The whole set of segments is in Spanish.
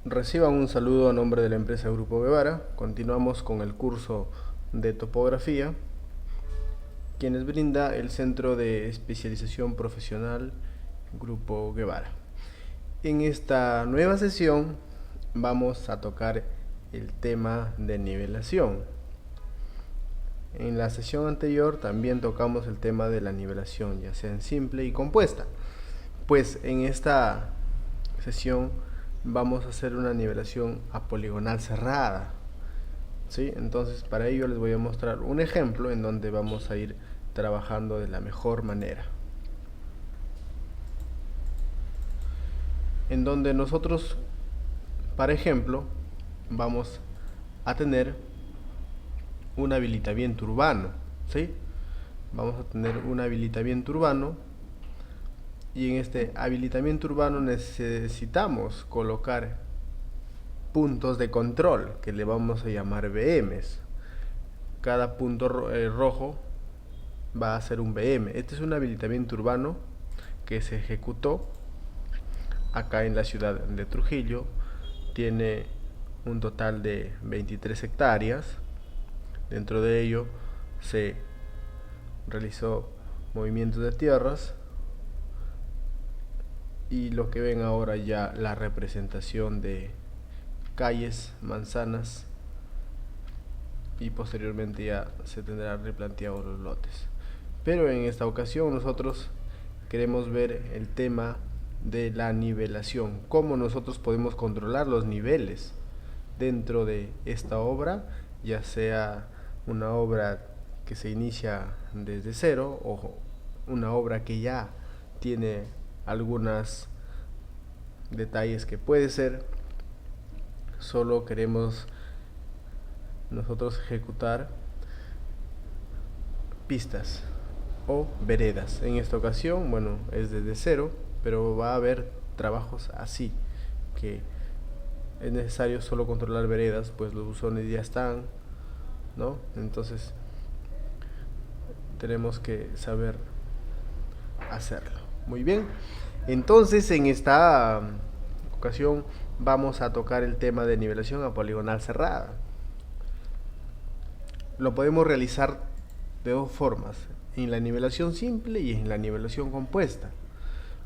Reciban un saludo a nombre de la empresa Grupo Guevara. Continuamos con el curso de topografía, quienes brinda el Centro de Especialización Profesional Grupo Guevara. En esta nueva sesión vamos a tocar el tema de nivelación. En la sesión anterior también tocamos el tema de la nivelación, ya sea en simple y compuesta. Pues en esta sesión vamos a hacer una nivelación a poligonal cerrada. ¿Sí? Entonces para ello les voy a mostrar un ejemplo en donde vamos a ir trabajando de la mejor manera. En donde nosotros, para ejemplo, vamos a tener un habilitamiento urbano. ¿Sí? Vamos a tener un habilitamiento urbano y en este habilitamiento urbano necesitamos colocar puntos de control que le vamos a llamar BMs. Cada punto rojo va a ser un BM. Este es un habilitamiento urbano que se ejecutó acá en la ciudad de Trujillo. Tiene un total de 23 hectáreas. Dentro de ello se realizó movimientos de tierras y lo que ven ahora ya la representación de calles, manzanas, y posteriormente ya se tendrán replanteados los lotes. Pero en esta ocasión nosotros queremos ver el tema de la nivelación, cómo nosotros podemos controlar los niveles dentro de esta obra, ya sea una obra que se inicia desde cero o una obra que ya tiene algunos detalles que puede ser. Solo queremos nosotros ejecutar pistas o veredas. En esta ocasión, bueno, es desde cero, pero va a haber trabajos así, que es necesario solo controlar veredas, pues los buzones ya están, ¿no? Entonces tenemos que saber hacerlo. Muy bien. Entonces en esta ocasión vamos a tocar el tema de nivelación a poligonal cerrada. Lo podemos realizar de dos formas, en la nivelación simple y en la nivelación compuesta.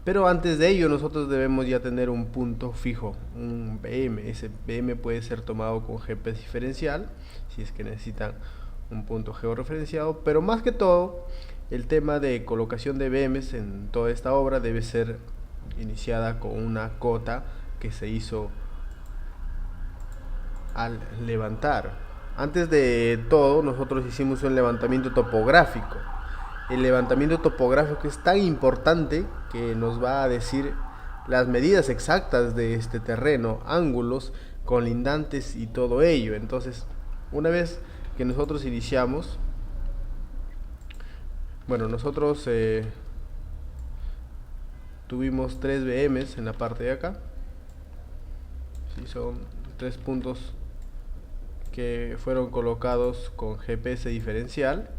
Pero antes de ello nosotros debemos ya tener un punto fijo, un BM. Ese BM puede ser tomado con GPS diferencial, si es que necesitan un punto georreferenciado, pero más que todo, el tema de colocación de BMs en toda esta obra debe ser iniciada con una cota que se hizo al levantar. Antes de todo, nosotros hicimos un levantamiento topográfico. El levantamiento topográfico es tan importante que nos va a decir las medidas exactas de este terreno, ángulos, colindantes y todo ello. Entonces, una vez que nosotros iniciamos, bueno, nosotros tuvimos 3 BMs en la parte de acá. Sí, son 3 puntos que fueron colocados con GPS diferencial.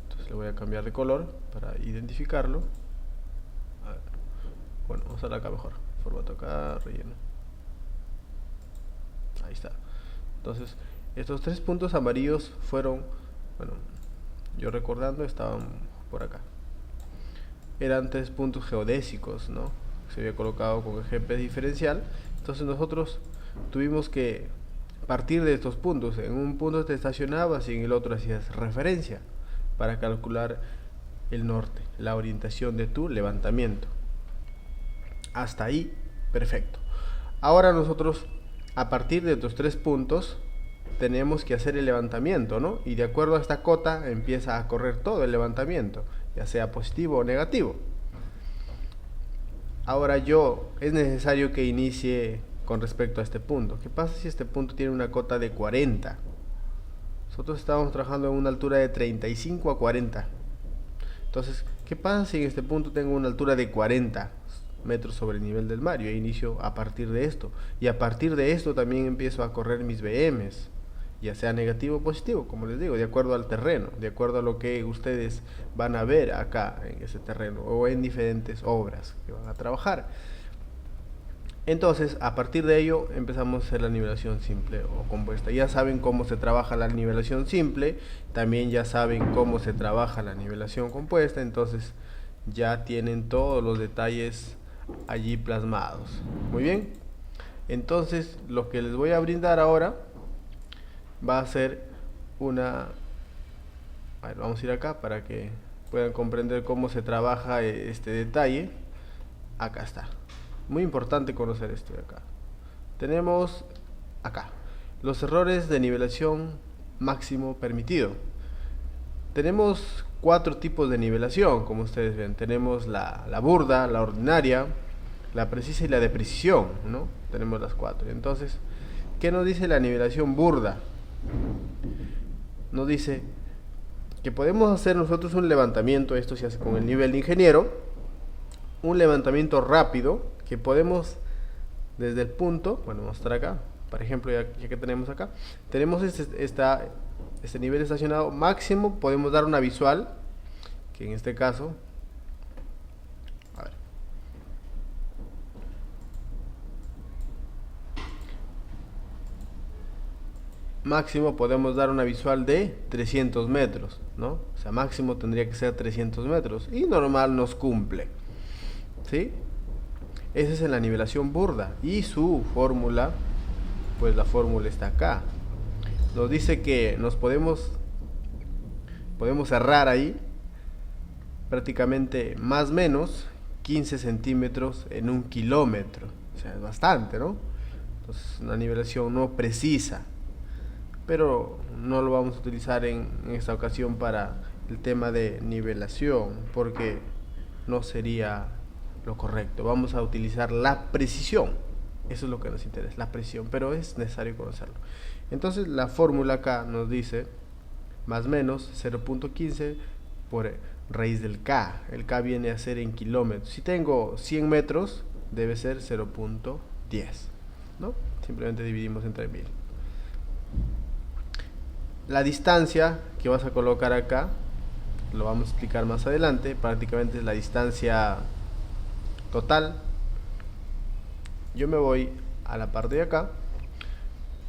Entonces le voy a cambiar de color para identificarlo. Bueno, vamos a ver acá mejor. Formato acá, relleno. Ahí está. Entonces, estos 3 puntos amarillos fueron, bueno, yo recordando, estaban por acá. Eran 3 puntos geodésicos, ¿no? Se había colocado con el GPS diferencial. Entonces nosotros tuvimos que partir de estos puntos. En un punto te estacionabas y en el otro hacías referencia para calcular el norte, la orientación de tu levantamiento. Hasta ahí, perfecto. Ahora nosotros, a partir de estos 3 puntos, tenemos que hacer el levantamiento, ¿no? Y de acuerdo a esta cota empieza a correr todo el levantamiento, ya sea positivo o negativo. Ahora es necesario que inicie con respecto a este punto. ¿Qué pasa si este punto tiene una cota de 40? Nosotros estábamos trabajando en una altura de 35 a 40. Entonces, ¿qué pasa si en este punto tengo una altura de 40 metros sobre el nivel del mar? Yo inicio a partir de esto. Y a partir de esto también empiezo a correr mis BMs, ya sea negativo o positivo, como les digo, de acuerdo al terreno, de acuerdo a lo que ustedes van a ver acá en ese terreno o en diferentes obras que van a trabajar. Entonces, a partir de ello, empezamos a hacer la nivelación simple o compuesta. Ya saben cómo se trabaja la nivelación simple, también ya saben cómo se trabaja la nivelación compuesta, entonces ya tienen todos los detalles allí plasmados. Muy bien, entonces lo que les voy a brindar ahora va a ser una... A ver, vamos a ir acá para que puedan comprender cómo se trabaja este detalle. Acá está. Muy importante conocer esto de acá. Tenemos acá los errores de nivelación máximo permitido. Tenemos 4 tipos de nivelación, como ustedes ven. Tenemos la burda, la ordinaria, la precisa y la de precisión, ¿no? Tenemos las 4. Entonces, ¿qué nos dice la nivelación burda? Nos dice que podemos hacer nosotros un levantamiento, esto se hace con el nivel de ingeniero, un levantamiento rápido que podemos desde el punto, bueno, mostrar acá, por ejemplo, ya que tenemos acá, tenemos este nivel estacionado máximo, podemos dar una visual, que en este caso, a ver, máximo podemos dar una visual de 300 metros, ¿no? O sea, máximo tendría que ser 300 metros, y normal nos cumple, ¿sí? Esa es en la nivelación burda, y su fórmula, pues la fórmula está acá. Nos dice que nos podemos errar ahí prácticamente más o menos 15 centímetros en 1 kilómetro. O sea, es bastante, ¿no? Entonces, una nivelación no precisa, pero no lo vamos a utilizar en esta ocasión para el tema de nivelación, porque no sería lo correcto. Vamos a utilizar la precisión. Eso es lo que nos interesa, la precisión, pero es necesario conocerlo. Entonces la fórmula acá nos dice más o menos 0.15 por raíz del K. El K viene a ser en kilómetros. Si tengo 100 metros, debe ser 0.10, ¿no? Simplemente dividimos entre 1000. La distancia que vas a colocar acá, lo vamos a explicar más adelante, prácticamente es la distancia total. Yo me voy a la parte de acá.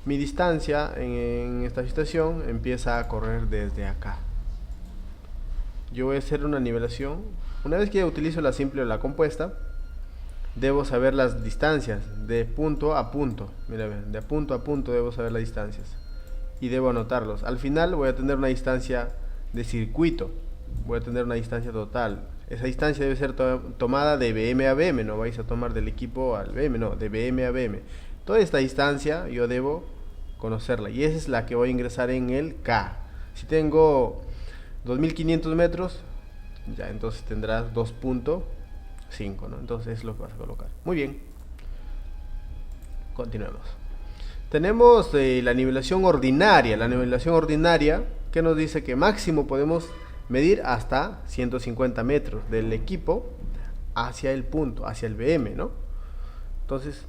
Mi distancia en esta situación empieza a correr desde acá. Yo voy a hacer una nivelación. Una vez que utilizo la simple o la compuesta, debo saber las distancias de punto a punto. Mira, de punto a punto debo saber las distancias y debo anotarlos. Al final voy a tener una distancia de circuito, voy a tener una distancia total. Esa distancia debe ser tomada de BM a BM, no vais a tomar del equipo al BM, no, de BM a BM. Toda esta distancia yo debo conocerla, y esa es la que voy a ingresar en el K. Si tengo 2500 metros, ya entonces tendrás 2.5, ¿no? Entonces es lo que vas a colocar. Muy bien, continuemos. Tenemos la nivelación ordinaria. La nivelación ordinaria que nos dice que máximo podemos medir hasta 150 metros del equipo hacia el punto, hacia el BM, ¿no? Entonces,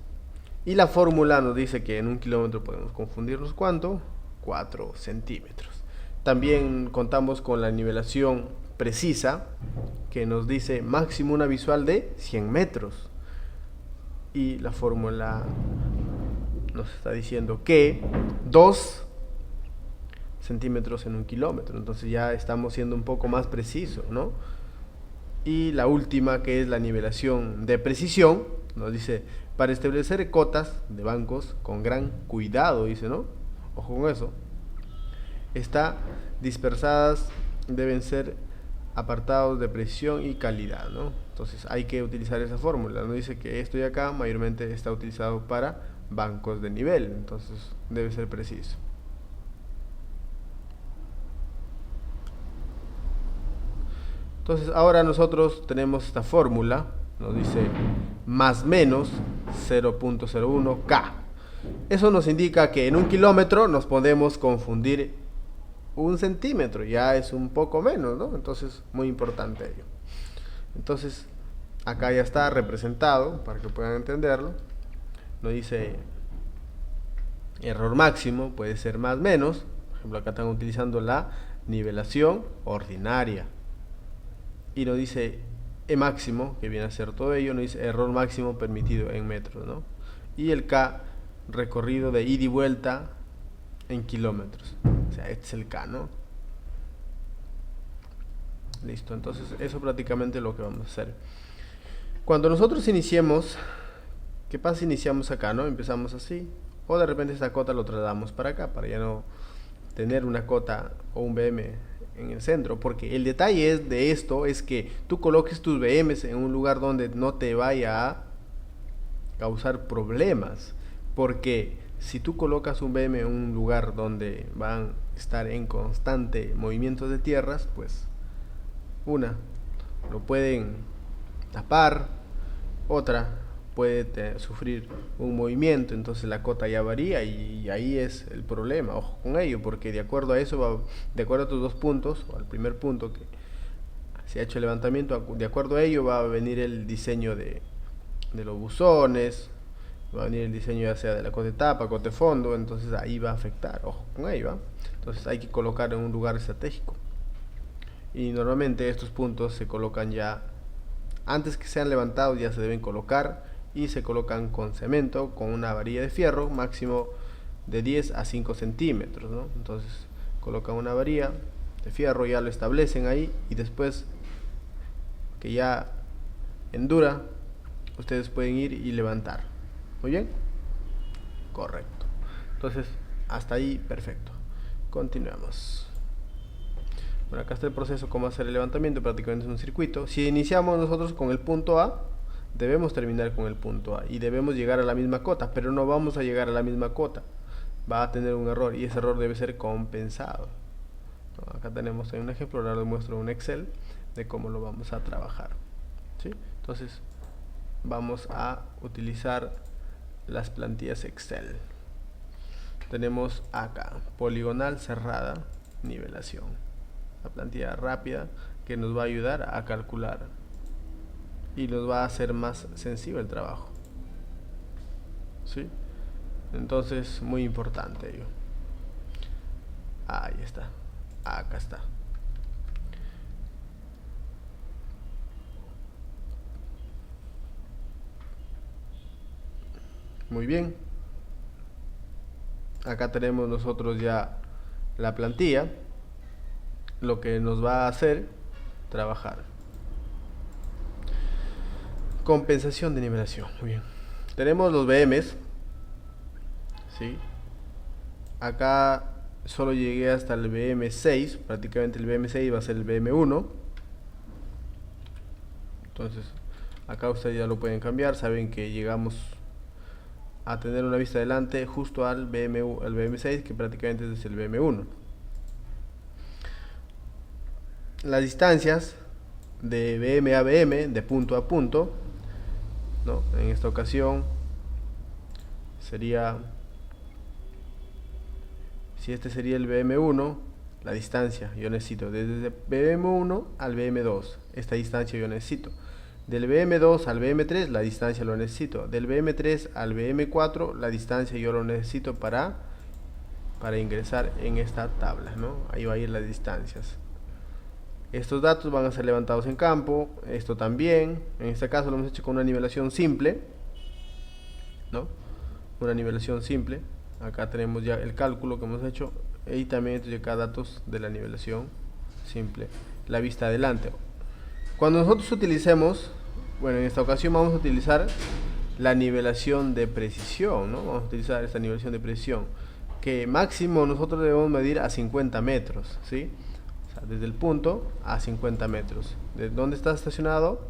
y la fórmula nos dice que en 1 kilómetro podemos confundirnos, ¿cuánto? 4 centímetros. También contamos con la nivelación precisa, que nos dice máximo una visual de 100 metros. Y la fórmula nos está diciendo que 2 centímetros en 1 kilómetro. Entonces ya estamos siendo un poco más precisos, ¿no? Y la última, que es la nivelación de precisión, nos dice: para establecer cotas de bancos con gran cuidado, dice, ¿no? Ojo con eso. Está dispersadas, deben ser apartados de precisión y calidad, ¿no? Entonces hay que utilizar esa fórmula. Nos dice que esto de acá mayormente está utilizado para bancos de nivel, entonces debe ser preciso. Entonces ahora nosotros tenemos esta fórmula, nos dice más menos 0.01 K. Eso nos indica que en 1 kilómetro nos podemos confundir 1 centímetro, ya es un poco menos, ¿no? Entonces muy importante ello. Entonces acá ya está representado para que puedan entenderlo. Nos dice error máximo, puede ser más menos. Por ejemplo, acá están utilizando la nivelación ordinaria. Y nos dice E máximo, que viene a ser todo ello, nos dice error máximo permitido en metros, ¿no? y el K recorrido de ida y vuelta en kilómetros. O sea, este es el K, ¿no? Listo, entonces eso prácticamente es lo que vamos a hacer. Cuando nosotros iniciemos, ¿qué pasa si iniciamos acá, no? Empezamos así, o de repente esta cota lo trasladamos para acá, para ya no tener una cota o un BM en el centro, porque el detalle de esto es que tú coloques tus BMs en un lugar donde no te vaya a causar problemas, porque si tú colocas un BM en un lugar donde van a estar en constante movimiento de tierras, pues lo pueden tapar, otra puede sufrir un movimiento, entonces la cota ya varía y ahí es el problema. Ojo con ello, porque de acuerdo a eso, de acuerdo a tus dos puntos, o al primer punto que se ha hecho el levantamiento, de acuerdo a ello va a venir el diseño de los buzones, va a venir el diseño ya sea de la cota de tapa, cota de fondo, entonces ahí va a afectar, ojo con ello, ¿eh? Entonces hay que colocar en un lugar estratégico. Y normalmente estos puntos se colocan ya, antes que sean levantados ya se deben colocar, y se colocan con cemento, con una varilla de fierro, máximo de 10 a 5 centímetros, ¿no? Entonces colocan una varilla de fierro, ya lo establecen ahí, y después que ya endura, ustedes pueden ir y levantar. ¿Muy bien? Correcto. Entonces, hasta ahí, perfecto. Continuamos. Bueno, acá está el proceso, cómo hacer el levantamiento, prácticamente es un circuito. Si iniciamos nosotros con el punto A, debemos terminar con el punto A y debemos llegar a la misma cota, pero no vamos a llegar a la misma cota. Va a tener un error y ese error debe ser compensado. Acá tenemos un ejemplo, ahora les muestro un Excel de cómo lo vamos a trabajar. ¿Sí? Entonces, vamos a utilizar las plantillas Excel. Tenemos acá, poligonal cerrada, nivelación. La plantilla rápida que nos va a ayudar a calcular y nos va a hacer más sencillo el trabajo. ¿Sí? Entonces, muy importante ello. Ahí está. Acá está. Muy bien. Acá tenemos nosotros ya la plantilla, lo que nos va a hacer trabajar. Compensación de nivelación. Muy bien. Tenemos los BMs. ¿Sí? Acá solo llegué hasta el BM6. Prácticamente el BM6 va a ser el BM1. Entonces, acá ustedes ya lo pueden cambiar. Saben que llegamos a tener una vista adelante justo al BM6, que prácticamente es el BM1. Las distancias de BM a BM, de punto a punto, ¿no? En esta ocasión sería, si este sería el BM1, la distancia yo necesito desde BM1 al BM2, esta distancia yo necesito. Del BM2 al BM3 la distancia lo necesito. Del BM3 al BM4 la distancia yo lo necesito para ingresar en esta tabla, ¿no? Ahí va a ir las distancias. Estos datos van a ser levantados en campo, esto también. En este caso lo hemos hecho con una nivelación simple, ¿no? Una nivelación simple. Acá tenemos ya el cálculo que hemos hecho y también acá datos de la nivelación simple, la vista adelante. Cuando nosotros utilicemos, bueno, en esta ocasión vamos a utilizar la nivelación de precisión, ¿no? Vamos a utilizar esta nivelación de precisión, que máximo nosotros debemos medir a 50 metros, ¿sí? Desde el punto a 50 metros. De donde está estacionado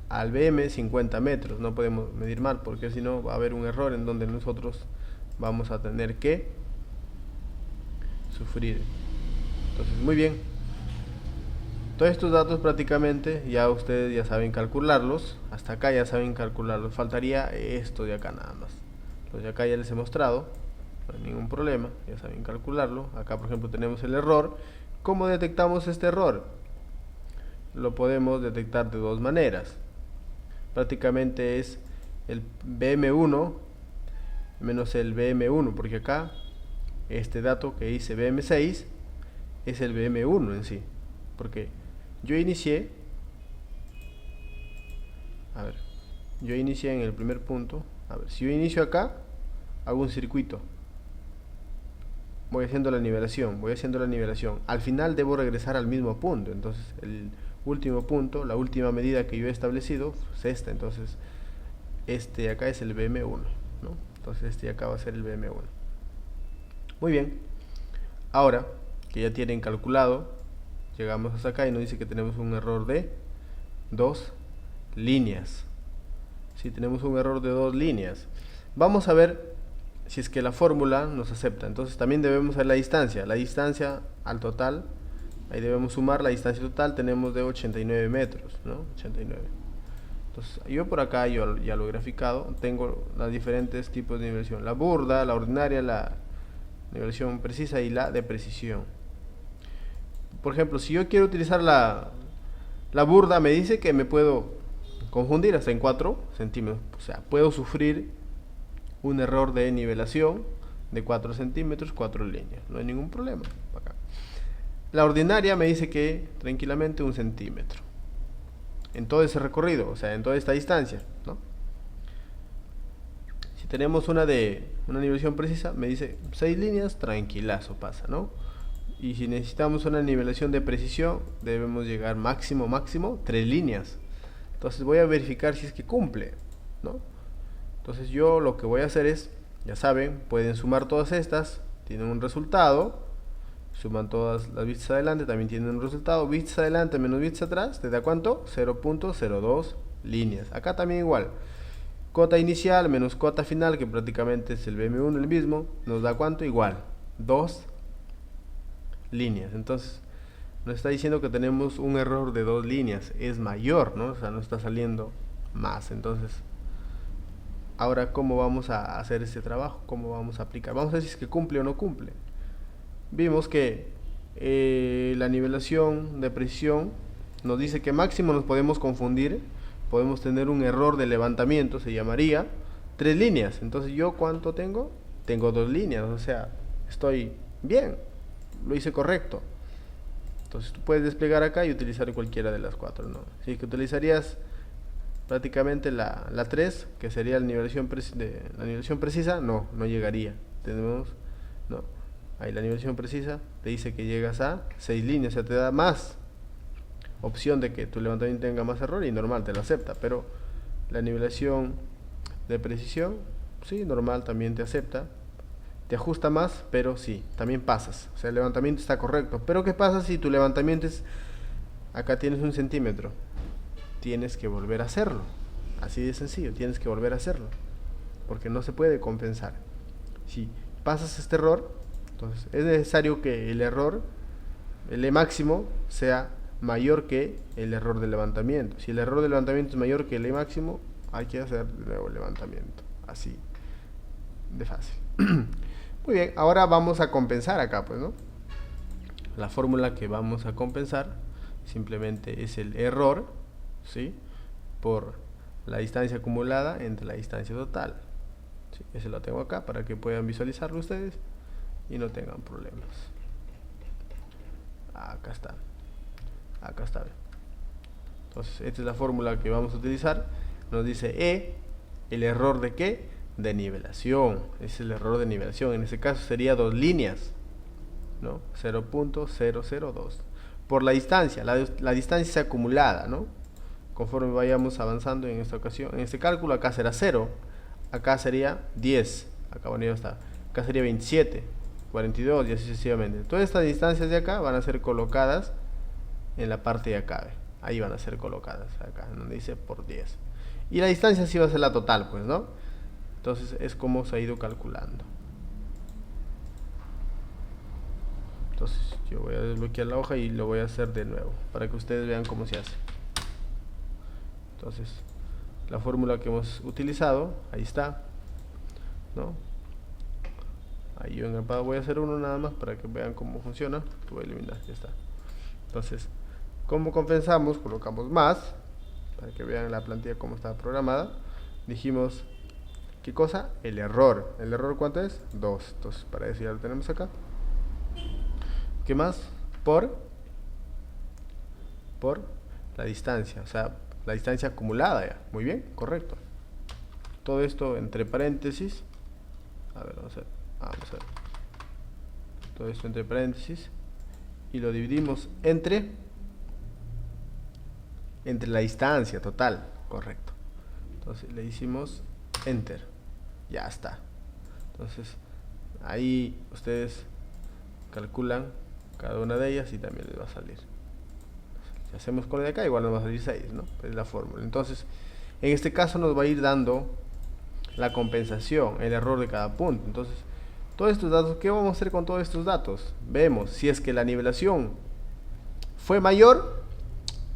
al BM 50 metros. No podemos medir mal porque si no va a haber un error en donde nosotros vamos a tener que sufrir. Entonces, muy bien. Todos estos datos prácticamente ya ustedes ya saben calcularlos. Hasta acá ya saben calcularlos. Faltaría esto de acá nada más. Los de acá ya les he mostrado. No hay ningún problema. Ya saben calcularlo. Acá por ejemplo tenemos el error. ¿Cómo detectamos este error? Lo podemos detectar de dos maneras. Prácticamente es el BM1 menos el BM1, porque acá este dato que dice BM6 es el BM1 en sí, porque yo inicié en el primer punto, A ver, si yo inicio acá, hago un circuito. Voy haciendo la nivelación. Al final debo regresar al mismo punto. Entonces, el último punto, la última medida que yo he establecido es esta. Entonces, este acá es el BM1, ¿no? Entonces, este acá va a ser el BM1. Muy bien. Ahora que ya tienen calculado, llegamos hasta acá y nos dice que tenemos un error de 2 líneas. Si tenemos un error de 2 líneas, vamos a ver si es que la fórmula nos acepta. Entonces también debemos hacer la distancia al total. Ahí debemos sumar la distancia total. Tenemos de 89 metros, ¿no? 89. Entonces yo por acá yo ya lo he graficado. Tengo los diferentes tipos de nivelación: la burda, la ordinaria, la nivelación precisa y la de precisión. Por ejemplo, si yo quiero utilizar la burda, me dice que me puedo confundir hasta en 4 centímetros. O sea, puedo sufrir un error de nivelación de 4 centímetros, 4 líneas. No hay ningún problema. Acá. La ordinaria me dice que tranquilamente 1 centímetro. En todo ese recorrido, o sea, en toda esta distancia, ¿no? Si tenemos una nivelación precisa, me dice 6 líneas, tranquilazo pasa, ¿no? Y si necesitamos una nivelación de precisión, debemos llegar máximo 3 líneas. Entonces voy a verificar si es que cumple, ¿no? Entonces yo lo que voy a hacer es, ya saben, pueden sumar todas estas, tienen un resultado, suman todas las vistas adelante, también tienen un resultado, vistas adelante menos vistas atrás, ¿te da cuánto? 0.02 líneas. Acá también igual, cota inicial menos cota final, que prácticamente es el BM1 el mismo, nos da cuánto? Igual, 2 líneas. Entonces nos está diciendo que tenemos un error de 2 líneas, es mayor, ¿no? O sea, no está saliendo más. Entonces, ahora, ¿cómo vamos a hacer este trabajo? ¿Cómo vamos a aplicar? Vamos a ver si es que cumple o no cumple. Vimos que la nivelación de precisión nos dice que máximo nos podemos confundir, podemos tener un error de levantamiento, se llamaría 3 líneas. Entonces, ¿yo cuánto tengo? Tengo 2 líneas, o sea, estoy bien, lo hice correcto. Entonces, tú puedes desplegar acá y utilizar cualquiera de las 4, ¿no? Así que utilizarías prácticamente la 3, que sería la nivelación precisa, no llegaría. Tenemos, no, ahí la nivelación precisa te dice que llegas a 6 líneas, o sea, te da más opción de que tu levantamiento tenga más error y normal, te lo acepta. Pero la nivelación de precisión, sí, normal también te acepta, te ajusta más, pero sí, también pasas. O sea, el levantamiento está correcto. Pero ¿qué pasa si tu levantamiento es, acá tienes 1 centímetro? Tienes que volver a hacerlo. Así de sencillo, tienes que volver a hacerlo. Porque no se puede compensar. Si pasas este error, entonces es necesario que el error, el E máximo, sea mayor que el error de levantamiento. Si el error de levantamiento es mayor que el E máximo, hay que hacer de nuevo el levantamiento. Así de fácil. Muy bien, ahora vamos a compensar acá, pues, ¿no? La fórmula que vamos a compensar simplemente es el error, ¿sí?, por la distancia acumulada entre la distancia total. ¿Sí? Ese lo tengo acá para que puedan visualizarlo ustedes y no tengan problemas. Acá está. Acá está. Entonces, esta es la fórmula que vamos a utilizar. Nos dice E, el error de ¿qué? De nivelación. Es el error de nivelación. En este caso sería 2 líneas, ¿no? 0.002. Por la distancia. La distancia es acumulada, ¿no? Conforme vayamos avanzando en esta ocasión, en este cálculo, acá será 0, acá sería 10, acá, bueno, ya está, acá sería 27, 42 y así sucesivamente. Todas estas distancias de acá van a ser colocadas en la parte de acá, ahí van a ser colocadas, acá, donde dice por 10. Y la distancia sí va a ser la total, pues, ¿no? Entonces es como se ha ido calculando. Entonces yo voy a desbloquear la hoja y lo voy a hacer de nuevo, para que ustedes vean cómo se hace. Entonces, la fórmula que hemos utilizado, ahí está, ¿no? Ahí yo en el pad voy a hacer uno nada más para que vean cómo funciona. Lo voy a eliminar, ya está. Entonces, ¿cómo compensamos? Colocamos más, para que vean la plantilla cómo está programada. Dijimos, ¿qué cosa? El error. ¿El error cuánto es? 2. Entonces, para eso ya lo tenemos acá. ¿Qué más? Por la distancia, o sea, la distancia acumulada ya. Muy bien, correcto. todo esto entre paréntesis. A ver, vamos a ver. Todo esto entre paréntesis. Y lo dividimos entre la distancia total. Correcto. Entonces le hicimos enter. Ya está. Entonces ahí ustedes calculan cada una de ellas y también les va a salir. Si hacemos con la de acá, igual nos va a salir 6, ¿no? Es la fórmula. Entonces, en este caso nos va a ir dando la compensación, el error de cada punto. Entonces, todos estos datos, ¿qué vamos a hacer con todos estos datos? Vemos, si es que la nivelación fue mayor,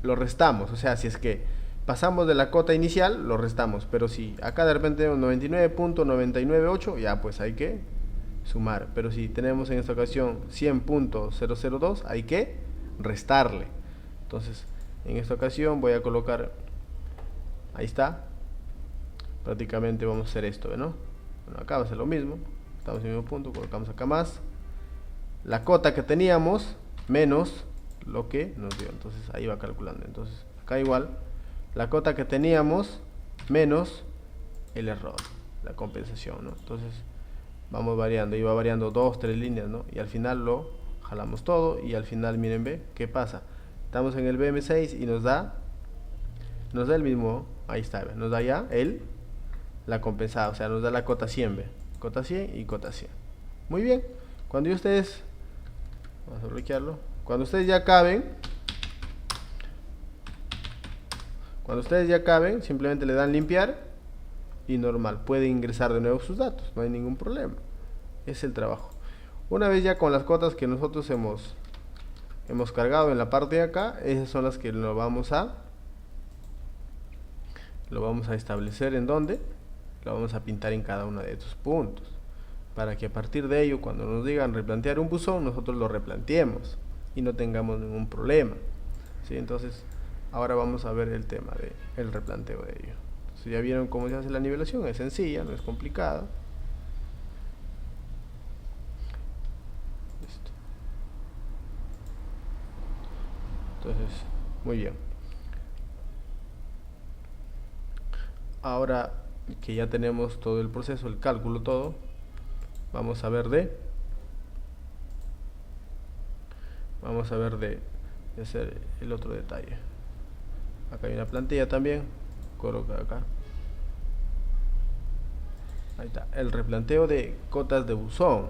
lo restamos. O sea, si es que pasamos de la cota inicial, lo restamos. Pero si acá de repente tenemos 99.998, ya pues hay que sumar. Pero si tenemos en esta ocasión 100.002, hay que restarle. Entonces, en esta ocasión voy a colocar, ahí está, prácticamente vamos a hacer esto, ¿no? Bueno, acá va a ser lo mismo, estamos en el mismo punto, colocamos acá más, la cota que teníamos, menos lo que nos dio, entonces ahí va calculando. Entonces, acá igual, la cota que teníamos, menos el error, la compensación, ¿no? Entonces, vamos variando, y va variando 2, 3 líneas, ¿no? Y al final lo jalamos todo, y al final, miren, ve, ¿qué pasa? Estamos en el BM6 y nos da el mismo, ahí está, nos da ya la compensada, o sea, nos da la cota 100, ¿ve? Cota 100 y cota 100. Muy bien, cuando ustedes, vamos a bloquearlo, cuando ustedes ya caben, simplemente le dan limpiar y normal, pueden ingresar de nuevo sus datos, no hay ningún problema, es el trabajo. Una vez ya con las cotas que nosotros hemos cargado en la parte de acá, esas son las que lo vamos a establecer en donde lo vamos a pintar en cada uno de estos puntos, para que a partir de ello, cuando nos digan replantear un buzón, nosotros lo replanteemos y no tengamos ningún problema, ¿sí? Entonces ahora vamos a ver el tema del replanteo de ello. Entonces, ya vieron cómo se hace la nivelación, es sencilla, no es complicada. Listo. Entonces, muy bien. Ahora que ya tenemos todo el proceso, el cálculo, todo, vamos a ver de hacer el otro detalle. Acá hay una plantilla también, coloca acá, ahí está, el replanteo de cotas de buzón.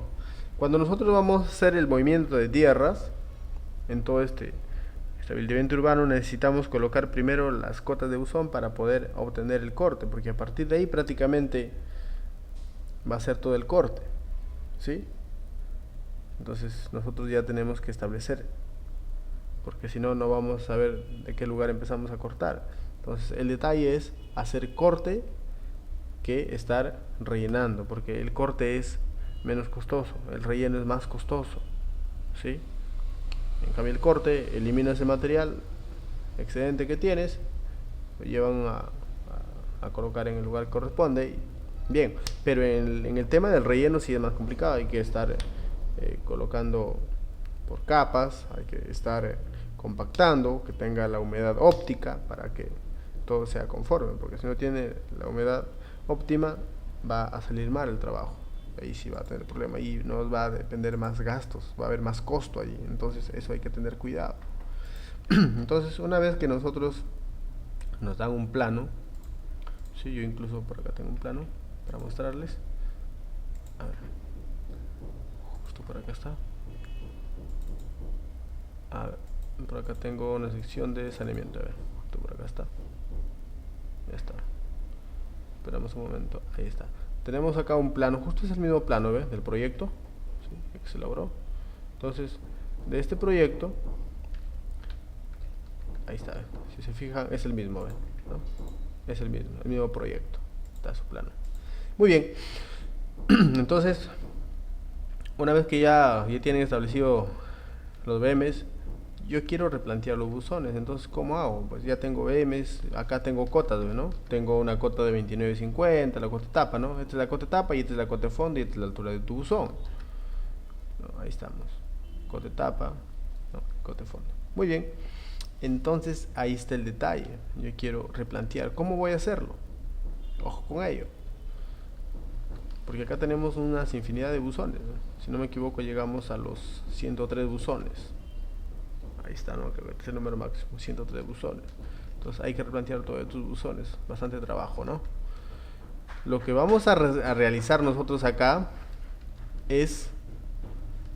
Cuando nosotros vamos a hacer el movimiento de tierras en todo este habilitamiento urbano, necesitamos colocar primero las cotas de buzón para poder obtener el corte, porque a partir de ahí prácticamente va a ser todo el corte, ¿sí? Entonces nosotros ya tenemos que establecer, porque si no, no vamos a saber de qué lugar empezamos a cortar. Entonces el detalle es hacer corte que estar rellenando, porque el corte es menos costoso, el relleno es más costoso, ¿sí? En cambio el corte, eliminas el material excedente que tienes, lo llevan a colocar en el lugar que corresponde, y bien, pero en el tema del relleno sí es más complicado, hay que estar colocando por capas, hay que estar compactando, que tenga la humedad óptica para que todo sea conforme, porque si no tiene la humedad óptima va a salir mal el trabajo, ahí sí va a tener problema y nos va a depender más gastos, va a haber más costo allí, entonces eso hay que tener cuidado. Entonces una vez que nosotros nos dan un plano, sí, yo incluso por acá tengo un plano para mostrarles, a ver, justo por acá está, a ver, por acá tengo una sección de saneamiento, a ver, justo por acá está, ya está, esperamos un momento, ahí está. Tenemos acá un plano, justo es el mismo plano, ¿ves? Del proyecto, ¿sí? Que se elaboró. Entonces, de este proyecto, ahí está, ¿ves? Si se fijan, es el mismo, ¿ves? ¿No? Es el mismo proyecto, está su plano. Muy bien, entonces, una vez que ya tienen establecido los BMs, yo quiero replantear los buzones, entonces ¿cómo hago? Pues ya tengo BMs, acá tengo cotas, ¿no? Tengo una cota de 29.50, la cota tapa, ¿no? Esta es la cota tapa y esta es la cota de fondo y esta es la altura de tu buzón, ¿no? Ahí estamos, cota tapa, ¿no? Cota de fondo. Muy bien, entonces ahí está el detalle, yo quiero replantear, ¿cómo voy a hacerlo? Ojo con ello, porque acá tenemos unas infinidad de buzones, ¿no? Si no me equivoco llegamos a los 103 buzones. Ahí está, ¿no? Creo que es el número máximo, 103 buzones. Entonces hay que replantear todos estos buzones, bastante trabajo, ¿no? Lo que vamos a realizar nosotros acá es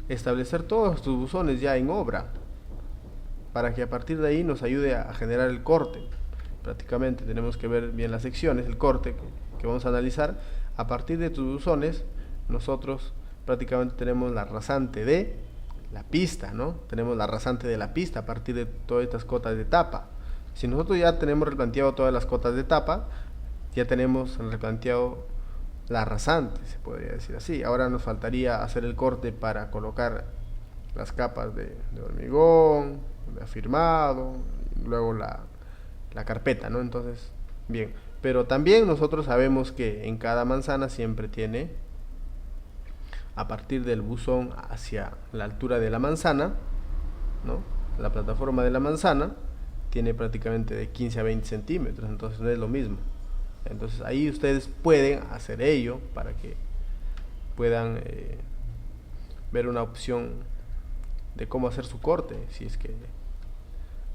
establecer todos estos buzones ya en obra, para que a partir de ahí nos ayude a generar el corte. Prácticamente tenemos que ver bien las secciones, el corte que vamos a analizar. A partir de tus buzones, nosotros prácticamente tenemos la rasante de la pista, ¿no? Tenemos la rasante de la pista a partir de todas estas cotas de tapa. Si nosotros ya tenemos replanteado todas las cotas de tapa, ya tenemos replanteado la rasante, se podría decir así. Ahora nos faltaría hacer el corte para colocar las capas de hormigón, de afirmado, luego la carpeta, ¿no? Entonces, bien. Pero también nosotros sabemos que en cada manzana siempre tiene, a partir del buzón hacia la altura de la manzana, ¿no? La plataforma de la manzana tiene prácticamente de 15 a 20 centímetros, entonces no es lo mismo. Entonces ahí ustedes pueden hacer ello para que puedan ver una opción de cómo hacer su corte, si es que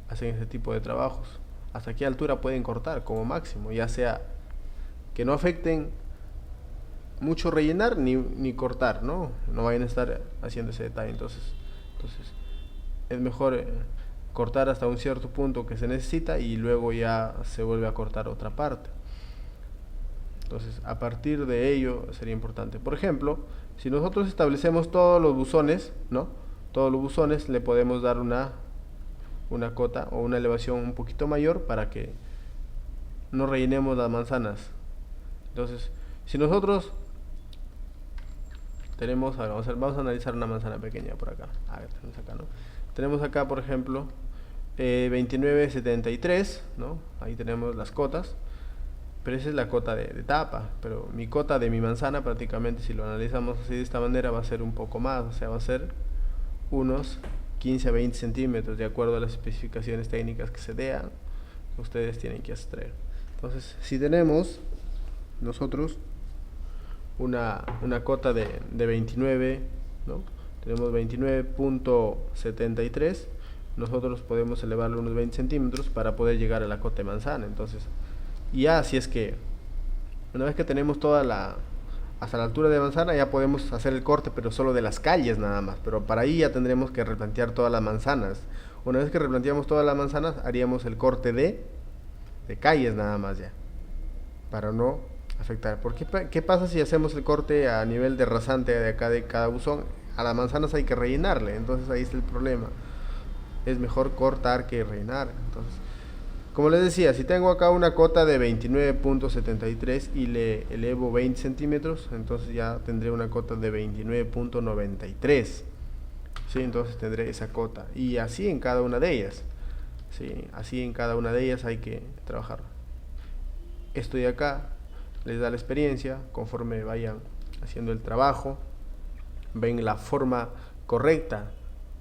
hacen este tipo de trabajos. Hasta qué altura pueden cortar como máximo, ya sea que no afecten mucho rellenar ni cortar, ¿no? No vayan a estar haciendo ese detalle. Entonces es mejor cortar hasta un cierto punto que se necesita y luego ya se vuelve a cortar otra parte. Entonces a partir de ello sería importante, por ejemplo, si nosotros establecemos todos los buzones, ¿no? Todos los buzones le podemos dar una cota o una elevación un poquito mayor para que no rellenemos las manzanas. Entonces si nosotros tenemos, vamos a analizar una manzana pequeña por acá. Tenemos acá, ¿no? Tenemos acá, por ejemplo, 2973, ¿no? Ahí tenemos las cotas, pero esa es la cota de tapa. Pero mi cota de mi manzana, prácticamente, si lo analizamos así de esta manera, va a ser un poco más, o sea, va a ser unos 15 a 20 centímetros, de acuerdo a las especificaciones técnicas que se den, ustedes tienen que extraer. Entonces, si tenemos nosotros una cota de 29, ¿no? Tenemos 29.73, nosotros podemos elevarlo unos 20 centímetros para poder llegar a la cota de manzana. Entonces, y ya si es que una vez que tenemos hasta la altura de manzana, ya podemos hacer el corte, pero solo de las calles nada más. Pero para ahí ya tendremos que replantear todas las manzanas. Una vez que replanteamos todas las manzanas, haríamos el corte de calles nada más ya, para no afectar. Porque ¿qué pasa si hacemos el corte a nivel de rasante de acá de cada buzón? A las manzanas hay que rellenarle, entonces ahí está el problema. Es mejor cortar que rellenar. Entonces, como les decía, si tengo acá una cota de 29.73 y le elevo 20 centímetros, entonces ya tendré una cota de 29.93. ¿Sí? Entonces tendré esa cota. Y así en cada una de ellas. ¿Sí? Así en cada una de ellas hay que trabajar. Esto de acá les da la experiencia, conforme vayan haciendo el trabajo, ven la forma correcta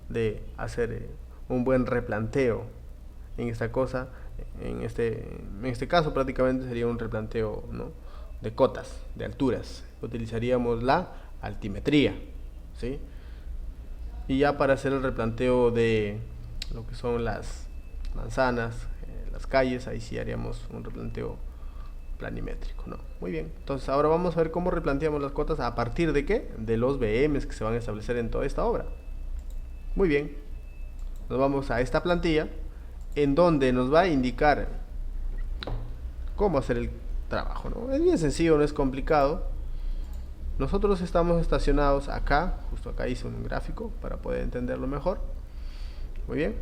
de hacer un buen replanteo en esta cosa. En este caso prácticamente sería un replanteo, ¿no? De cotas, de alturas. Utilizaríamos la altimetría, ¿sí? Y ya para hacer el replanteo de lo que son las manzanas, las calles, ahí sí haríamos un replanteo planimétrico, ¿no? Muy bien, entonces ahora vamos a ver cómo replanteamos las cotas. ¿A partir de qué? De los BMs que se van a establecer en toda esta obra. Muy bien, nos vamos a esta plantilla en donde nos va a indicar cómo hacer el trabajo, ¿no? Es bien sencillo, no es complicado. Nosotros estamos estacionados acá, justo acá hice un gráfico para poder entenderlo mejor. Muy bien,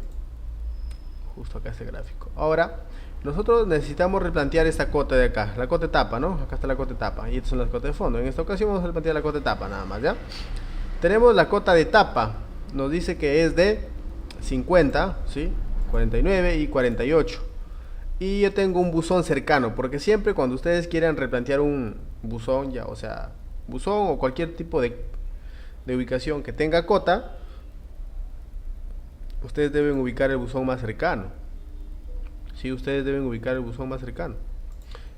justo acá este gráfico. Ahora nosotros necesitamos replantear esta cota de acá, la cota de tapa, ¿no? Acá está la cota de tapa y estas son las cotas de fondo. En esta ocasión vamos a replantear la cota de tapa nada más, ¿ya? Tenemos la cota de tapa, nos dice que es de 50, ¿sí? 49 y 48. Y yo tengo un buzón cercano, porque siempre cuando ustedes quieran replantear un buzón, ya, o sea, buzón o cualquier tipo de ubicación que tenga cota, ustedes deben ubicar el buzón más cercano. Sí, ustedes deben ubicar el buzón más cercano.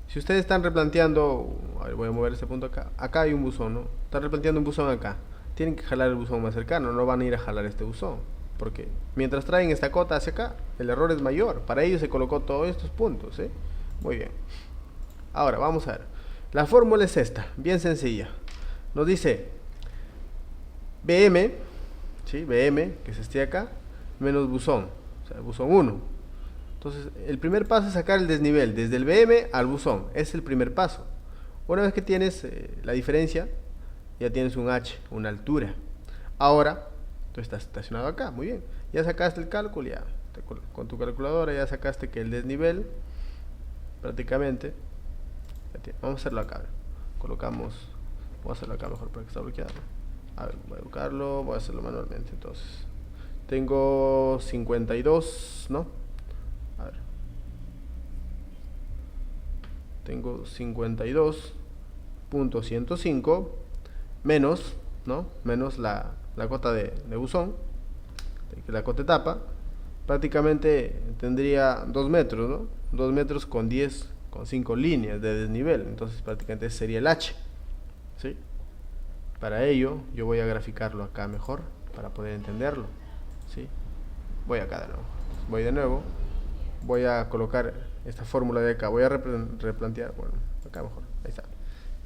Si ustedes están replanteando, a ver, voy a mover este punto acá. Acá hay un buzón, ¿no? Están replanteando un buzón acá. Tienen que jalar el buzón más cercano, no van a ir a jalar este buzón. Porque mientras traen esta cota hacia acá, el error es mayor. Para ello se colocó todos estos puntos, ¿eh? Muy bien. Ahora, vamos a ver. La fórmula es esta, bien sencilla. Nos dice BM, ¿sí? BM, que es este de acá, menos buzón, o sea, buzón 1. Entonces, el primer paso es sacar el desnivel, desde el BM al buzón. Es el primer paso. Una vez que tienes la diferencia, ya tienes un H, una altura. Ahora, tú estás estacionado acá, muy bien. Ya sacaste el cálculo, ya con tu calculadora ya sacaste que el desnivel, prácticamente, vamos a hacerlo acá. Colocamos, vamos a hacerlo acá mejor porque está bloqueado. A ver, voy a buscarlo, voy a hacerlo manualmente. Entonces, tengo 52, ¿no? A ver. Tengo 52.105 menos, ¿no? Menos la cota de buzón, la cota de tapa. Prácticamente tendría 2 metros, ¿no? 2 metros con 10, con 5 líneas de desnivel. Entonces prácticamente sería el H, ¿sí? Para ello yo voy a graficarlo acá mejor para poder entenderlo, ¿sí? Voy acá de nuevo, voy de nuevo, voy a colocar esta fórmula de acá, voy a replantear, bueno, acá mejor, ahí está.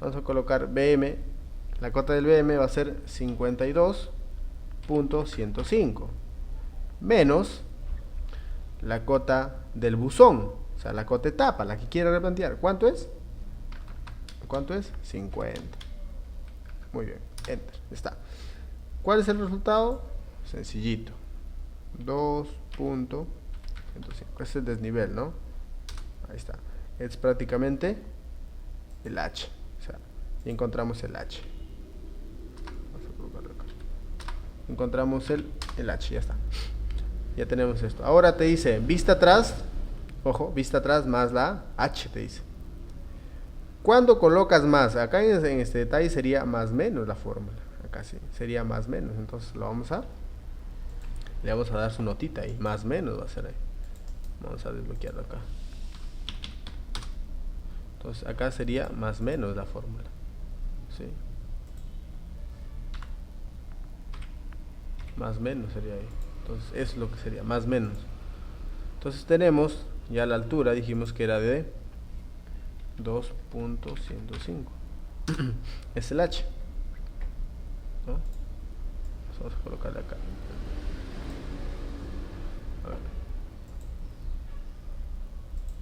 Vamos a colocar BM, la cota del BM va a ser 52.105 menos la cota del buzón, o sea, la cota etapa, la que quiere replantear. ¿Cuánto es? ¿Cuánto es? 50. Muy bien, enter, está. ¿Cuál es el resultado? Sencillito. 2.105. Este es el desnivel, ¿no? Ahí está. Es prácticamente el H. O sea, y encontramos el H. Vamos a colocarlo acá. Encontramos el H, ya está. Ya tenemos esto. Ahora te dice vista atrás. Ojo, vista atrás más la H, te dice. ¿Cuándo colocas más? Acá en este detalle sería más menos la fórmula. Acá sí, sería más menos. Entonces le vamos a dar su notita ahí. Más menos va a ser ahí. Vamos a desbloquearlo acá. Entonces acá sería más menos la fórmula. ¿Sí? Más menos sería ahí. Entonces es lo que sería, más menos. Entonces tenemos ya la altura, dijimos que era de 2.105. Es el H, ¿no? Vamos a colocarle acá. A ver.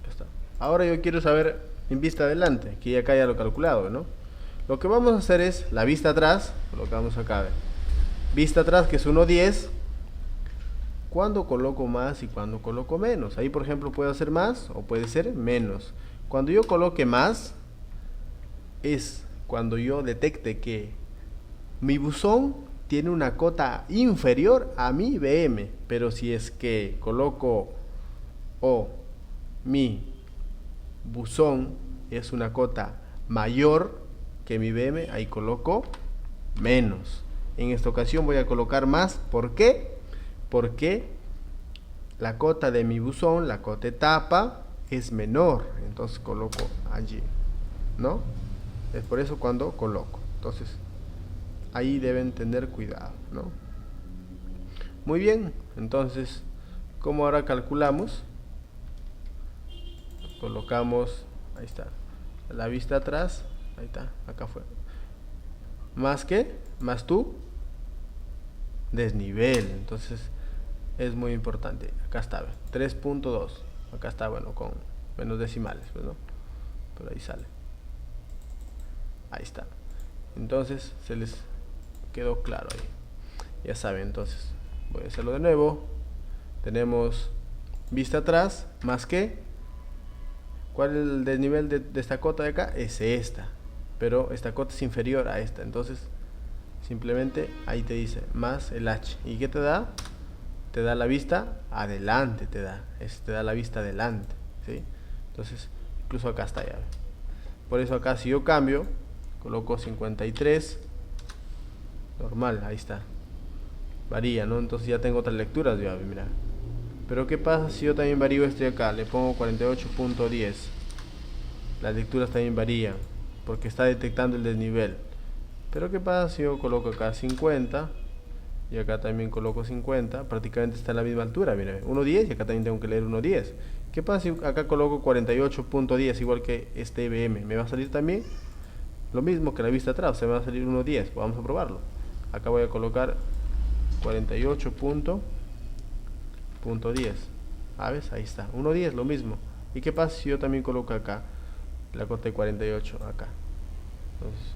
Ya está. Ahora yo quiero saber en vista adelante, que acá ya lo he calculado, ¿no? Lo que vamos a hacer es la vista atrás, colocamos acá, vista atrás que es 1.10. ¿Cuándo coloco más y cuándo coloco menos? Ahí por ejemplo puede ser más o puede ser menos. Cuando yo coloque más es cuando yo detecte que mi buzón tiene una cota inferior a mi BM, pero si es que coloco o mi buzón es una cota mayor que mi BM, ahí coloco menos. En esta ocasión voy a colocar más. ¿Por qué? Porque la cota de mi buzón, la cota etapa, es menor. Entonces coloco allí, ¿no? Es por eso cuando coloco. Entonces, ahí deben tener cuidado, ¿no? Muy bien, entonces, ¿cómo ahora calculamos? Colocamos, ahí está, la vista atrás, ahí está, acá fue. ¿Más qué? Más tu desnivel. Entonces, es muy importante. Acá está, 3.2. Acá está, bueno, con menos decimales, pues, ¿no? Pero ahí sale. Ahí está. Entonces, se les quedó claro ahí. Ya saben, entonces, voy a hacerlo de nuevo. Tenemos vista atrás, más que. ¿Cuál es el desnivel de esta cota de acá? Es esta. Pero esta cota es inferior a esta. Entonces, simplemente ahí te dice más el H. ¿Y qué te da? Te da la vista adelante, te da la vista adelante, ¿sí? Entonces, incluso acá está ya. Por eso acá si yo cambio, coloco 53, normal, ahí está. Varía, ¿no? Entonces ya tengo otras lecturas, ya, mira. Pero ¿qué pasa si yo también varío este de acá? Le pongo 48.10. las lecturas también varían, porque está detectando el desnivel. Pero ¿qué pasa si yo coloco acá 50 y acá también coloco 50? Prácticamente está a la misma altura, mire, 1.10 y acá también tengo que leer 1.10. ¿Qué pasa si acá coloco 48.10 igual que este IBM? ¿Me va a salir también lo mismo que la vista atrás? Se me va a salir 1.10. Vamos a probarlo. Acá voy a colocar 48.10. A ver, ahí está, 1.10, lo mismo. ¿Y qué pasa si yo también coloco acá la cota de 48 acá? Entonces,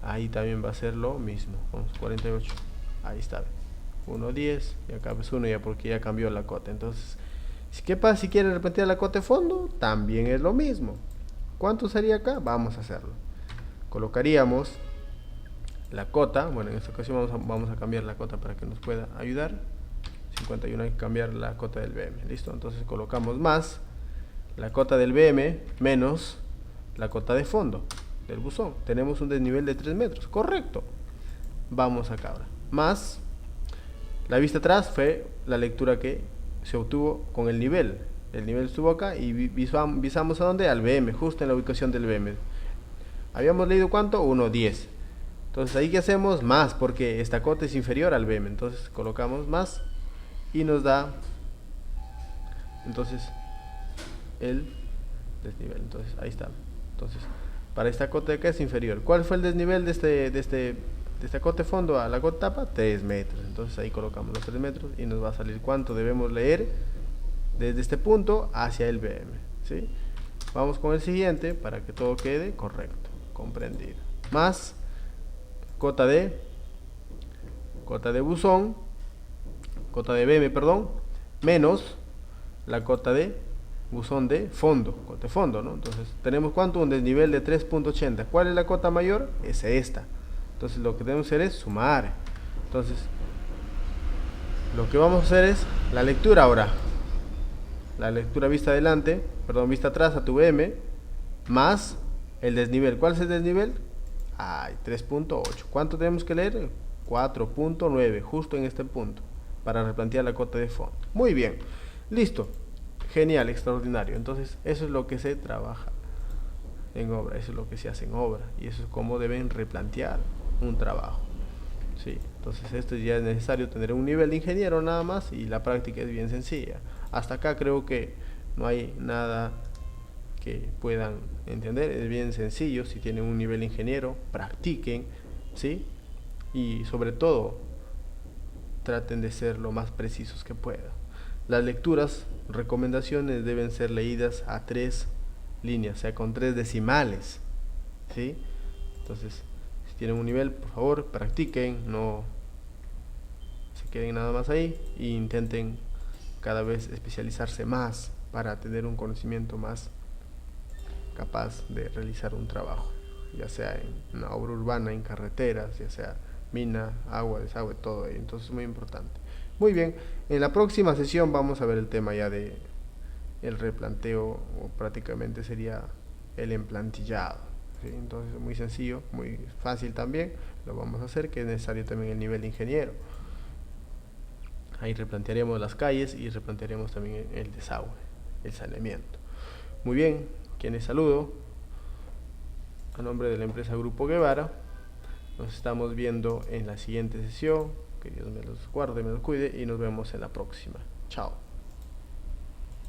ahí también va a ser lo mismo. Vamos, 48. Ahí está. 1.10 y acá pues 1 ya, porque ya cambió la cota. Entonces, ¿qué pasa si quiere repetir la cota de fondo? También es lo mismo. ¿Cuánto sería acá? Vamos a hacerlo. Colocaríamos la cota. Bueno, en esta ocasión vamos a cambiar la cota para que nos pueda ayudar. 51 hay que cambiar la cota del BM. Listo, entonces colocamos más la cota del BM menos la cota de fondo del buzón. Tenemos un desnivel de 3 metros, correcto. Vamos acá ahora. Más la vista atrás fue la lectura que se obtuvo con el nivel. El nivel estuvo acá y visamos a dónde, al BM, justo en la ubicación del BM. Habíamos leído ¿cuánto? 1.10. Entonces ahí que hacemos más, porque esta cota es inferior al BM. Entonces colocamos más y nos da entonces el desnivel. Entonces ahí está. Entonces para esta cota de acá es inferior. ¿Cuál fue el desnivel de esta cota de fondo a la cota tapa? 3 metros. Entonces ahí colocamos los 3 metros y nos va a salir cuánto debemos leer desde este punto hacia el BM, ¿sí? Vamos con el siguiente para que todo quede correcto, comprendido. Más cota de buzón, cota de BM, perdón, menos la cota de buzón de fondo, cota de fondo, ¿no? Entonces tenemos cuánto, un desnivel de 3.80. ¿Cuál es la cota mayor? Es esta. Entonces lo que debemos hacer es sumar. Entonces lo que vamos a hacer es la lectura ahora. La lectura vista adelante, perdón, vista atrás a tu BM, más el desnivel. ¿Cuál es el desnivel? Ay, 3.8. ¿Cuánto tenemos que leer? 4.9, justo en este punto, para replantear la cota de fondo. Muy bien, listo. Genial, extraordinario. Entonces eso es lo que se trabaja en obra, eso es lo que se hace en obra, y eso es cómo deben replantear un trabajo. Sí, entonces esto ya es necesario tener un nivel de ingeniero nada más, y la práctica es bien sencilla. Hasta acá creo que no hay nada que puedan entender, es bien sencillo. Si tienen un nivel de ingeniero, practiquen, ¿sí? Y sobre todo traten de ser lo más precisos que puedan. Las lecturas, recomendaciones deben ser leídas a 3 líneas, o sea, con 3 decimales, ¿sí? Entonces, si tienen un nivel, por favor, practiquen, no se queden nada más ahí e intenten cada vez especializarse más para tener un conocimiento más capaz de realizar un trabajo, ya sea en una obra urbana, en carreteras, ya sea mina, agua, desagüe, todo ello. Entonces es muy importante. Muy bien, en la próxima sesión vamos a ver el tema ya de el replanteo, o prácticamente sería el emplantillado, ¿sí? Entonces muy sencillo, muy fácil también, lo vamos a hacer, que es necesario también el nivel de ingeniero. Ahí replantearemos las calles y replantearemos también el desagüe, el saneamiento. Muy bien, quienes saludo a nombre de la empresa Grupo Guevara. Nos estamos viendo en la siguiente sesión. Que Dios me los guarde, me los cuide y nos vemos en la próxima. Chao.